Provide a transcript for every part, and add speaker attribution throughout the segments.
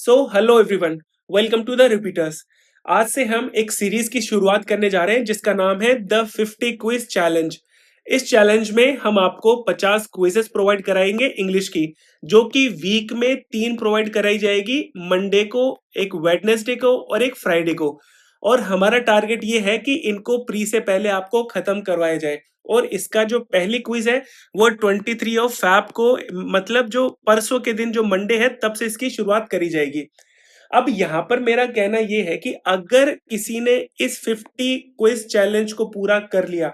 Speaker 1: So hello everyone, welcome to the repeaters. आज से हम एक सीरीज की शुरुआत करने जा रहे हैं जिसका नाम है द 50 क्विज चैलेंज। इस चैलेंज में हम आपको 50 क्विजेस प्रोवाइड कराएंगे इंग्लिश की, जो कि वीक में 3 प्रोवाइड कराई जाएगी, मंडे को, एक वेडनेसडे को और एक फ्राइडे को। और हमारा टारगेट ये है कि इनको प्री से पहले आपको खत्म करवाया जाए। और इसका जो पहली क्विज है वो 23 ऑफ फैब को, मतलब जो परसों के दिन जो मंडे है तब से इसकी शुरुआत करी जाएगी। अब यहाँ पर मेरा कहना ये है कि अगर किसी ने इस 50 क्विज चैलेंज को पूरा कर लिया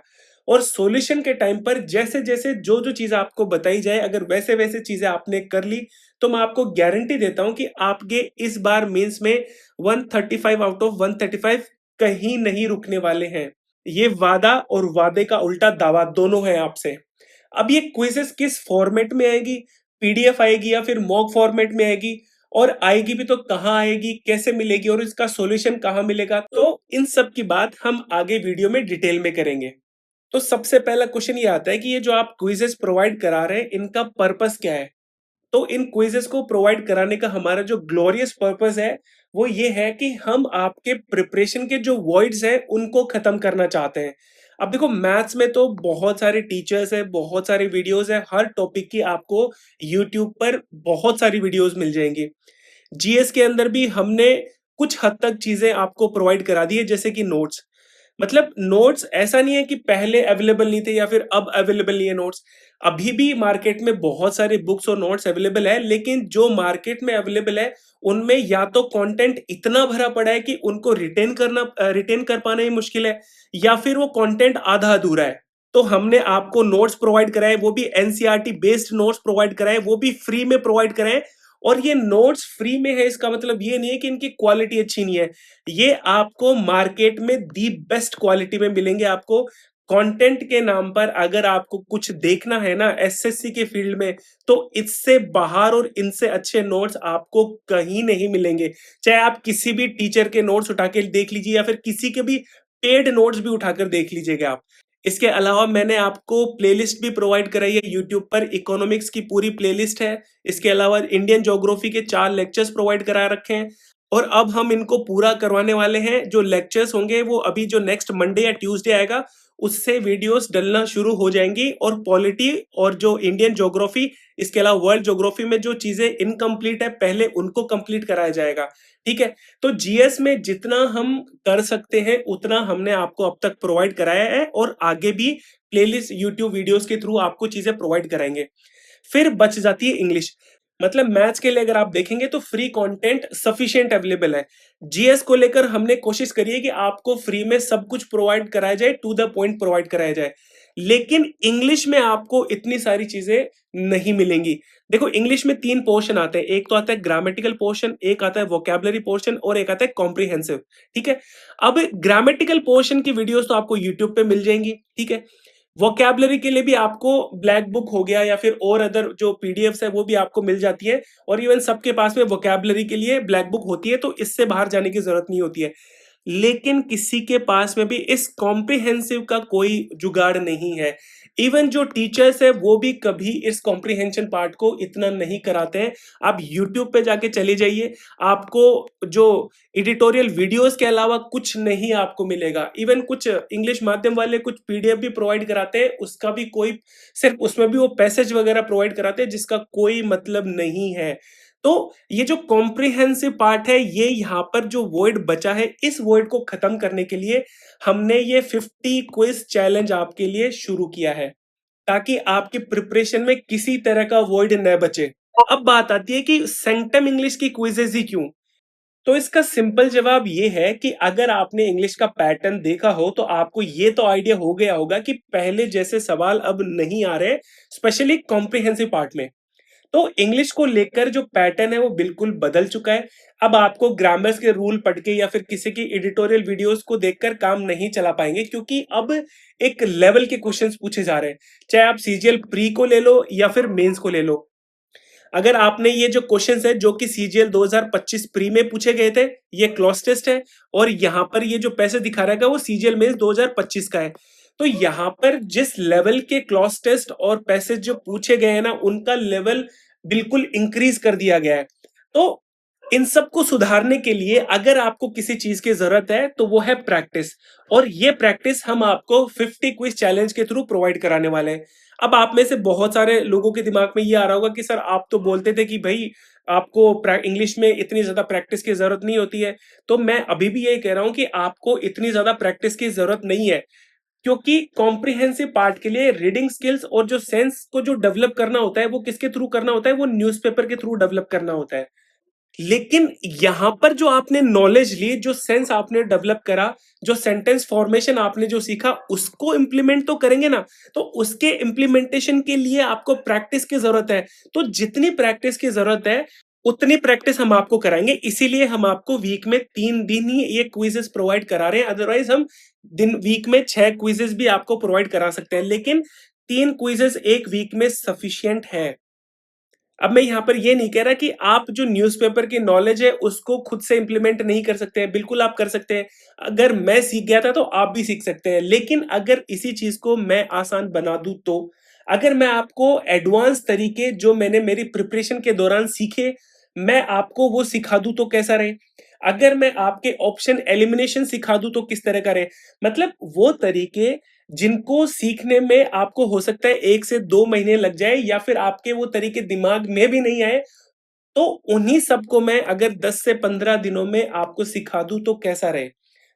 Speaker 1: और सॉल्यूशन के टाइम पर जैसे जैसे जो जो चीजें आपको बताई जाए, अगर वैसे वैसे चीजें आपने कर ली, तो मैं आपको गारंटी देता हूं कि आपके इस बार मेंस में 135 आउट ऑफ 135 कहीं नहीं रुकने वाले हैं। ये वादा और वादे का उल्टा दावा दोनों है आपसे। अब ये क्विजेस किस फॉर्मेट में आएगी, पीडीएफ आएगी या फिर मॉक फॉर्मेट में आएगी, और आएगी भी तो कहाँ आएगी, कैसे मिलेगी और इसका सॉल्यूशन कहाँ मिलेगा, तो इन सब की बात हम आगे वीडियो में डिटेल में करेंगे। तो सबसे पहला क्वेश्चन ये आता है कि ये जो आप क्विजेस प्रोवाइड करा रहे हैं इनका पर्पस क्या है। तो इन क्विजेस को प्रोवाइड कराने का हमारा जो ग्लोरियस पर्पस है वो ये है कि हम आपके प्रिपरेशन के जो वॉइड्स हैं उनको खत्म करना चाहते हैं। अब देखो, मैथ्स में तो बहुत सारे टीचर्स हैं, बहुत सारे वीडियोस हैं, हर टॉपिक की आपको यूट्यूब पर बहुत सारी वीडियोस मिल जाएंगी। जीएस के अंदर भी हमने कुछ हद तक चीजें आपको प्रोवाइड करा दी है, जैसे कि नोट्स। मतलब नोट्स ऐसा नहीं है कि पहले अवेलेबल नहीं थे या फिर अब अवेलेबल नहीं है नोट्स। अभी भी मार्केट में बहुत सारे बुक्स और नोट्स अवेलेबल है, लेकिन जो मार्केट में अवेलेबल है उनमें या तो कंटेंट इतना भरा पड़ा है कि उनको रिटेन कर पाना ही मुश्किल है, या फिर वो कंटेंट आधा अधूरा है। तो हमने आपको नोट्स प्रोवाइड कराए, वो भी एनसीईआरटी बेस्ड नोट्स प्रोवाइड कराए, वो भी फ्री में प्रोवाइड कराए। और ये नोट्स फ्री में है इसका मतलब ये नहीं है कि इनकी क्वालिटी अच्छी नहीं है। ये आपको मार्केट में दी बेस्ट क्वालिटी में मिलेंगे। आपको कंटेंट के नाम पर अगर आपको कुछ देखना है ना एसएससी के फील्ड में, तो इससे बाहर और इनसे अच्छे नोट्स आपको कहीं नहीं मिलेंगे। चाहे आप किसी भी टीचर के नोट्स उठा के देख लीजिए या फिर किसी के भी पेड नोट्स भी उठाकर देख लीजिएगा आप। इसके अलावा मैंने आपको प्लेलिस्ट भी प्रोवाइड कराई है यूट्यूब पर, इकोनॉमिक्स की पूरी प्लेलिस्ट है। इसके अलावा इंडियन ज्योग्राफी के 4 लेक्चर्स प्रोवाइड करा रखे हैं। और अब हम इनको पूरा करवाने वाले हैं। जो लेक्चर्स होंगे वो अभी जो नेक्स्ट मंडे या ट्यूसडे आएगा उससे वीडियोस डलना शुरू हो जाएंगी। और पॉलिटी और जो इंडियन ज्योग्राफी, इसके अलावा वर्ल्ड ज्योग्राफी में जो चीजें इनकम्प्लीट है पहले उनको कंप्लीट कराया जाएगा। ठीक है। तो जीएस में जितना हम कर सकते हैं उतना हमने आपको अब तक प्रोवाइड कराया है, और आगे भी प्लेलिस्ट यूट्यूब वीडियोस के थ्रू आपको चीजें प्रोवाइड कराएंगे। फिर बच जाती है इंग्लिश। मतलब मैथ्स के लिए अगर आप देखेंगे तो फ्री कंटेंट सफिशिएंट अवेलेबल है। जीएस को लेकर हमने कोशिश करी है कि आपको फ्री में सब कुछ प्रोवाइड कराया जाए, टू द पॉइंट प्रोवाइड कराया जाए। लेकिन इंग्लिश में आपको इतनी सारी चीजें नहीं मिलेंगी। देखो, इंग्लिश में 3 पोर्शन आते हैं। एक तो आता है ग्रामेटिकल पोर्शन, एक आता है वोकैबुलरी पोर्शन और एक आता है कॉम्प्रिहेंसिव। ठीक है। अब ग्रामेटिकल पोर्शन की वीडियोस तो आपको यूट्यूब पे मिल जाएंगी। ठीक है। वोकैबुलरी के लिए भी आपको ब्लैक बुक हो गया या फिर और अदर जो पीडीएफ्स है वो भी आपको मिल जाती है। और इवन सबके पास में वोकैबुलरी के लिए ब्लैक बुक होती है, तो इससे बाहर जाने की जरूरत नहीं होती है। लेकिन किसी के पास में भी इस कॉम्प्रिहेंसिव का कोई जुगाड़ नहीं है। इवन जो टीचर्स है वो भी कभी इस कॉम्प्रिहेंशन पार्ट को इतना नहीं कराते हैं। आप यूट्यूब पे जाके चले जाइए, आपको जो एडिटोरियल वीडियोस के अलावा कुछ नहीं आपको मिलेगा। इवन कुछ इंग्लिश माध्यम वाले कुछ पीडीएफ भी प्रोवाइड कराते हैं, उसका भी कोई, सिर्फ उसमें भी वो पैसेज वगैरह प्रोवाइड कराते हैं जिसका कोई मतलब नहीं है। तो ये जो कॉम्प्रिहेंसिव पार्ट है, ये यहाँ पर जो वॉइड बचा है, इस वॉइड को खत्म करने के लिए हमने ये 50 क्विज चैलेंज आपके लिए शुरू किया है, ताकि आपकी प्रिपरेशन में किसी तरह का वॉइड न बचे। अब बात आती है कि सेंटम इंग्लिश की क्विजेज ही क्यों। तो इसका सिंपल जवाब ये है कि अगर आपने इंग्लिश का पैटर्न देखा हो तो आपको ये तो आइडिया हो गया होगा कि पहले जैसे सवाल अब नहीं आ रहे, स्पेशली कॉम्प्रिहेंसिव पार्ट में। तो इंग्लिश को लेकर जो पैटर्न है वो बिल्कुल बदल चुका है। अब आपको ग्रामर्स के रूल पढ़ के या फिर किसी की एडिटोरियल वीडियोस को देखकर काम नहीं चला पाएंगे, क्योंकि अब एक लेवल के क्वेश्चंस पूछे जा रहे हैं। चाहे आप सीजीएल प्री को ले लो या फिर मेंस को ले लो। अगर आपने ये जो क्वेश्चंस है जो कि सीजीएल 2025 प्री में पूछे गए थे, ये क्लॉज टेस्ट है, और यहाँ पर ये जो पैसे दिखा रहा है वो सीजीएल मेंस 2025 का है। तो यहाँ पर जिस लेवल के क्लॉज टेस्ट और पैसेज जो पूछे गए हैं ना, उनका लेवल बिल्कुल इंक्रीज कर दिया गया है। तो इन सब को सुधारने के लिए अगर आपको किसी चीज की जरूरत है तो वो है प्रैक्टिस। और ये प्रैक्टिस हम आपको 50 क्विज चैलेंज के थ्रू प्रोवाइड कराने वाले हैं। अब आप में से बहुत सारे लोगों के दिमाग में ये आ रहा होगा कि सर आप तो बोलते थे कि भाई आपको इंग्लिश में इतनी ज्यादा प्रैक्टिस की जरूरत नहीं होती है। तो मैं अभी भी यही कह रहा हूँ कि आपको इतनी ज्यादा प्रैक्टिस की जरूरत नहीं है, क्योंकि कॉम्प्रिहेंसिव पार्ट के लिए रीडिंग स्किल्स और जो सेंस को जो डेवलप करना होता है वो किसके थ्रू करना होता है, वो न्यूज़पेपर के थ्रू डेवलप करना होता है। लेकिन यहां पर जो आपने नॉलेज ली, जो सेंस आपने डेवलप करा, जो सेंटेंस फॉर्मेशन आपने जो सीखा, उसको इंप्लीमेंट तो करेंगे ना। तो उसके इंप्लीमेंटेशन के लिए आपको प्रैक्टिस की जरूरत है। तो जितनी प्रैक्टिस की जरूरत है उतनी प्रैक्टिस हम आपको कराएंगे। इसीलिए हम आपको वीक में 3 दिन ही ये क्विजेस प्रोवाइड करा रहे हैं। अदरवाइज हम दिन वीक में 6 क्विजेस भी आपको प्रोवाइड करा सकते हैं, लेकिन 3 क्विजेस एक वीक में सफिशियंट है। अब मैं यहाँ पर ये नहीं कह रहा कि आप जो न्यूज़पेपर की नॉलेज है उसको खुद से इंप्लीमेंट नहीं कर सकते हैं, बिल्कुल आप कर सकते हैं। अगर मैं सीख गया था तो आप भी सीख सकते हैं, लेकिन अगर इसी चीज को मैं आसान बना दूं तो, अगर मैं आपको एडवांस तरीके जो मैंने मेरी प्रिपरेशन के दौरान सीखे, मैं आपको वो सिखा दूं तो कैसा रहे। अगर मैं आपके ऑप्शन एलिमिनेशन सिखा दूं तो किस तरह का रहे। मतलब वो तरीके जिनको सीखने में आपको हो सकता है 1 से 2 महीने लग जाए, या फिर आपके वो तरीके दिमाग में भी नहीं आए, तो उन्हीं सबको मैं अगर 10 से 15 दिनों में आपको सिखा दूं तो कैसा रहे।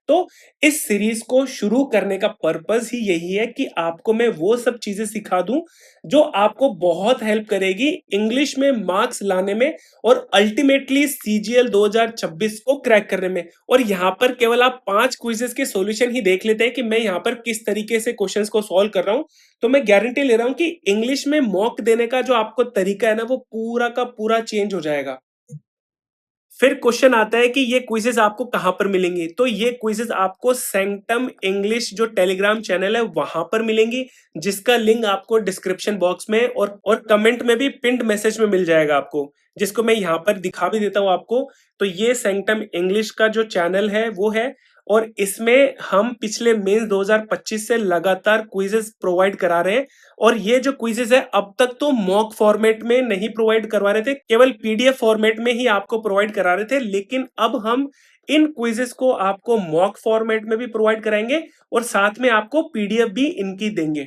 Speaker 1: तो इस सीरीज को शुरू करने का पर्पस ही यही है कि आपको मैं वो सब चीजें सिखा दूं जो आपको बहुत हेल्प करेगी इंग्लिश में मार्क्स लाने में, और अल्टीमेटली सीजीएल 2026 को क्रैक करने में। और यहाँ पर केवल आप 5 क्विजेस के सॉल्यूशन ही देख लेते हैं कि मैं यहाँ पर किस तरीके से क्वेश्चंस को सॉल्व कर रहा हूँ, तो मैं गारंटी ले रहा हूँ कि इंग्लिश में मॉक देने का जो आपको तरीका है ना, वो पूरा का पूरा चेंज हो जाएगा। फिर क्वेश्चन आता है कि ये क्विज़ेज़ आपको कहाँ पर मिलेंगी? तो ये क्विज़ेज़ आपको सेंटम इंग्लिश जो टेलीग्राम चैनल है वहां पर मिलेंगी, जिसका लिंक आपको डिस्क्रिप्शन बॉक्स में और कमेंट में भी पिन्ड मैसेज में मिल जाएगा आपको, जिसको मैं यहाँ पर दिखा भी देता हूँ आपको। तो ये सेंटम इंग्लिश का जो चैनल है वो है, और इसमें हम पिछले मेंस 2025 से लगातार क्विज़ेज़ प्रोवाइड करा रहे हैं। और ये जो क्विज़ेज़ है अब तक तो मॉक फॉर्मेट में नहीं प्रोवाइड करवा रहे थे, केवल पीडीएफ फॉर्मेट में ही आपको प्रोवाइड करा रहे थे, लेकिन अब हम इन क्विज़ेज़ को आपको मॉक फॉर्मेट में भी प्रोवाइड कराएंगे और साथ में आपको पीडीएफ भी इनकी देंगे।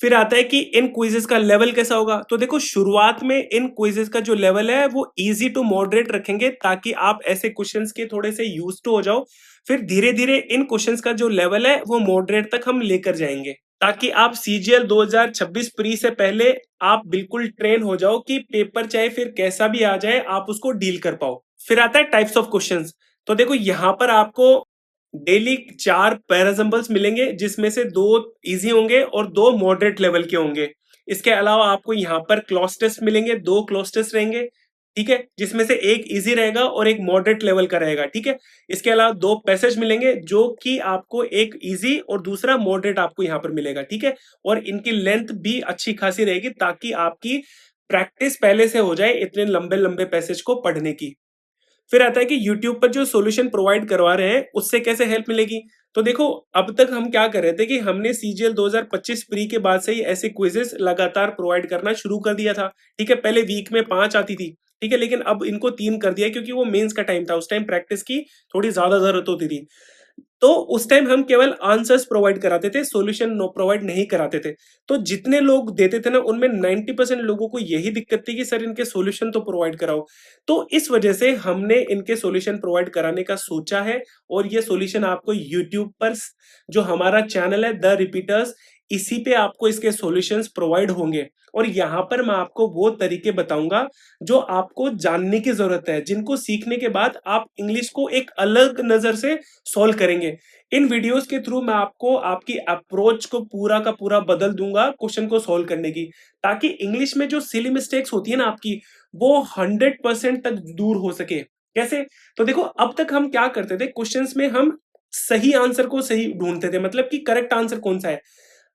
Speaker 1: फिर आता है कि इन क्विज़ेज़ का लेवल कैसा होगा? तो देखो, शुरुआत में इन क्विज़ेज़ का जो लेवल है वो ईज़ी टू मॉडरेट रखेंगे, ताकि आप ऐसे क्वेश्चंस के थोड़े से यूज्ड टू हो जाओ। फिर धीरे-धीरे इन क्वेश्चंस का जो लेवल है वो मॉडरेट तक हम लेकर जाएंगे, ताकि आप सीजीएल 2026 प्री से पहले आप बिल्कुल ट्रेन हो जाओ कि पेपर चाहे फिर कैसा भी आ जाए आप उसको डील कर पाओ। फिर आता है टाइप्स ऑफ क्वेश्चंस। तो देखो, यहाँ पर आपको डेली 4 पैराजम्बल्स मिलेंगे, जिसमें से 2 इजी होंगे और 2 मॉडरेट लेवल के होंगे। इसके अलावा आपको यहाँ पर क्लॉज टेस्ट मिलेंगे, 2 क्लॉज टेस्ट रहेंगे, ठीक है, जिसमें से एक इजी रहेगा और एक मॉडरेट लेवल का रहेगा, ठीक है। इसके अलावा 2 पैसेज मिलेंगे, जो कि आपको एक इजी और दूसरा मॉडरेट आपको यहाँ पर मिलेगा, ठीक है। और इनकी लेंथ भी अच्छी खासी रहेगी, ताकि आपकी प्रैक्टिस पहले से हो जाए इतने लंबे लंबे पैसेज को पढ़ने की। फिर आता है कि यूट्यूब पर जो सॉल्यूशन प्रोवाइड करवा रहे हैं उससे कैसे हेल्प मिलेगी। तो देखो, अब तक हम क्या कर रहे थे कि हमने सीजीएल 2025 प्री के बाद से ही ऐसे क्विजेस लगातार प्रोवाइड करना शुरू कर दिया था, ठीक है। पहले वीक में 5 आती थी, ठीक है, लेकिन अब इनको 3 कर दिया, क्योंकि वो मेंस का टाइम था, उस टाइम प्रैक्टिस की थोड़ी ज्यादा जरूरत होती थी। तो उस टाइम हम केवल आंसर्स प्रोवाइड कराते थे, सॉल्यूशन नो प्रोवाइड नहीं कराते थे। तो जितने लोग देते थे ना, उनमें 90% लोगों को यही दिक्कत थी कि सर इनके सॉल्यूशन तो प्रोवाइड कराओ। तो इस वजह से हमने इनके सॉल्यूशन प्रोवाइड कराने का सोचा है, और ये सॉल्यूशन आपको यूट्यूब पर जो हमारा चैनल है द रिपीटर्स, इसी पे आपको इसके सॉल्यूशंस प्रोवाइड होंगे। और यहाँ पर मैं आपको वो तरीके बताऊंगा जो आपको जानने की जरूरत है, जिनको सीखने के बाद आप इंग्लिश को एक अलग नजर से सॉल्व करेंगे। इन वीडियोस के थ्रू मैं आपको आपकी अप्रोच को पूरा का पूरा बदल दूंगा क्वेश्चन को सॉल्व करने की, ताकि इंग्लिश में जो सिली मिस्टेक्स होती है ना आपकी, वो 100% तक दूर हो सके। कैसे? तो देखो, अब तक हम क्या करते थे, क्वेश्चंस में हम सही आंसर को सही ढूंढते थे, मतलब कि करेक्ट आंसर कौन सा है।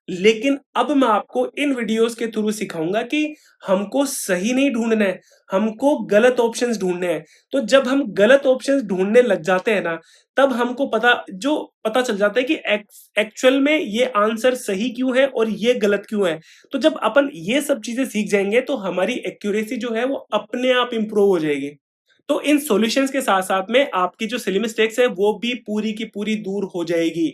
Speaker 1: लेकिन अब मैं आपको इन वीडियोस के थ्रू सिखाऊंगा कि हमको सही नहीं ढूंढना है, हमको गलत ऑप्शंस ढूंढने हैं। तो जब हम गलत ऑप्शंस ढूंढने लग जाते हैं ना, तब हमको पता चल जाता है कि एक्चुअल में ये आंसर सही क्यों है और ये गलत क्यों है। तो जब अपन ये सब चीजें सीख जाएंगे तो हमारी एक्यूरेसी जो है वो अपने आप इंप्रूव हो जाएगी। तो इन सॉल्यूशंस के साथ-साथ में आपकी जो सिली मिस्टेक्स है वो भी पूरी की पूरी दूर हो जाएगी।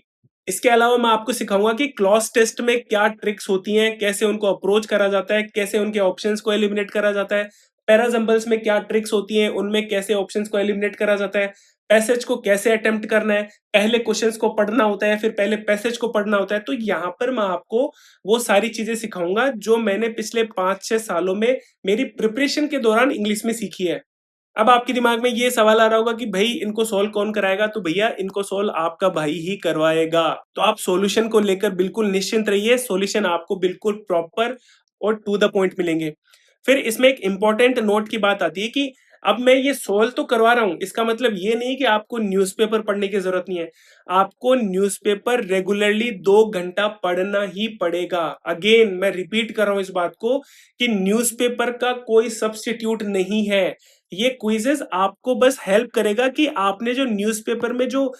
Speaker 1: इसके अलावा मैं आपको सिखाऊँगा कि क्लॉज़ टेस्ट में क्या ट्रिक्स होती हैं, कैसे उनको अप्रोच करा जाता है, कैसे उनके ऑप्शंस को एलिमिनेट करा जाता है। पैराजम्बल्स में क्या ट्रिक्स होती हैं, उनमें कैसे ऑप्शंस को एलिमिनेट करा जाता है। पैसेज को कैसे अटेम्प्ट करना है, पहले क्वेश्चंस को पढ़ना होता है, फिर पहले पैसेज को पढ़ना होता है। तो यहाँ पर मैं आपको वो सारी चीज़ें सिखाऊँगा जो मैंने पिछले 5-6 सालों में मेरी प्रिपरेशन के दौरान इंग्लिश में सीखी है। अब आपके दिमाग में ये सवाल आ रहा होगा कि भई इनको सॉल्व कौन कराएगा? तो भैया इनको सॉल्व आपका भाई ही करवाएगा। तो आप सॉल्यूशन को लेकर बिल्कुल निश्चिंत रहिए, सॉल्यूशन आपको बिल्कुल प्रॉपर और टू द पॉइंट मिलेंगे। फिर इसमें एक इम्पोर्टेंट नोट की बात आती है कि अब मैं ये सॉल्व तो करवा रहा हूँ, इसका मतलब ये नहीं कि आपको न्यूज़पेपर पढ़ने की ज़रूरत नहीं है। आपको न्यूज़पेपर रेगुलरली 2 घंटा पढ़ना ही पड़ेगा। अगेन मैं रिपीट कर रहा हूँ इस बात को कि न्यूज़पेपर का कोई सब्स्टिट्यूट नहीं है। ये क्विज़ेज़ आपको बस हेल्प करेगा कि आपने जो न्यूज़पेपर में जो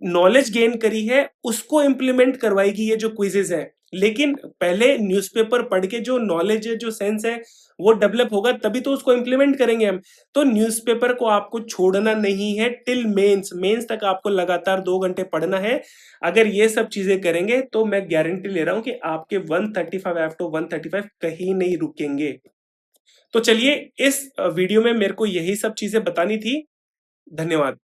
Speaker 1: नॉलेज गेन करी है, उसको इम्प्लीमेंट करवाएगी ये जो क्विज़ेज़ हैं। लेकिन पहले न्यूज़पेपर पढ़ के जो नॉलेज है, जो सेंस है, वो डेवलप होगा तभी तो उसको इम्प्लीमेंट करेंगे हम। तो न्यूज़पेपर को आपको छोड़ना नहीं है टिल मेंस, मेंस तक आपको लगातार 2 घंटे पढ़ना है। अगर ये सब चीज़ें करेंगे तो मैं गारंटी ले रहा हूँ कि आपके 135 एफ टू 135 कहीं नहीं रुकेंगे। तो चलिए इस वीडियो में मेरे को यही सब चीज़ें बतानी थी। धन्यवाद।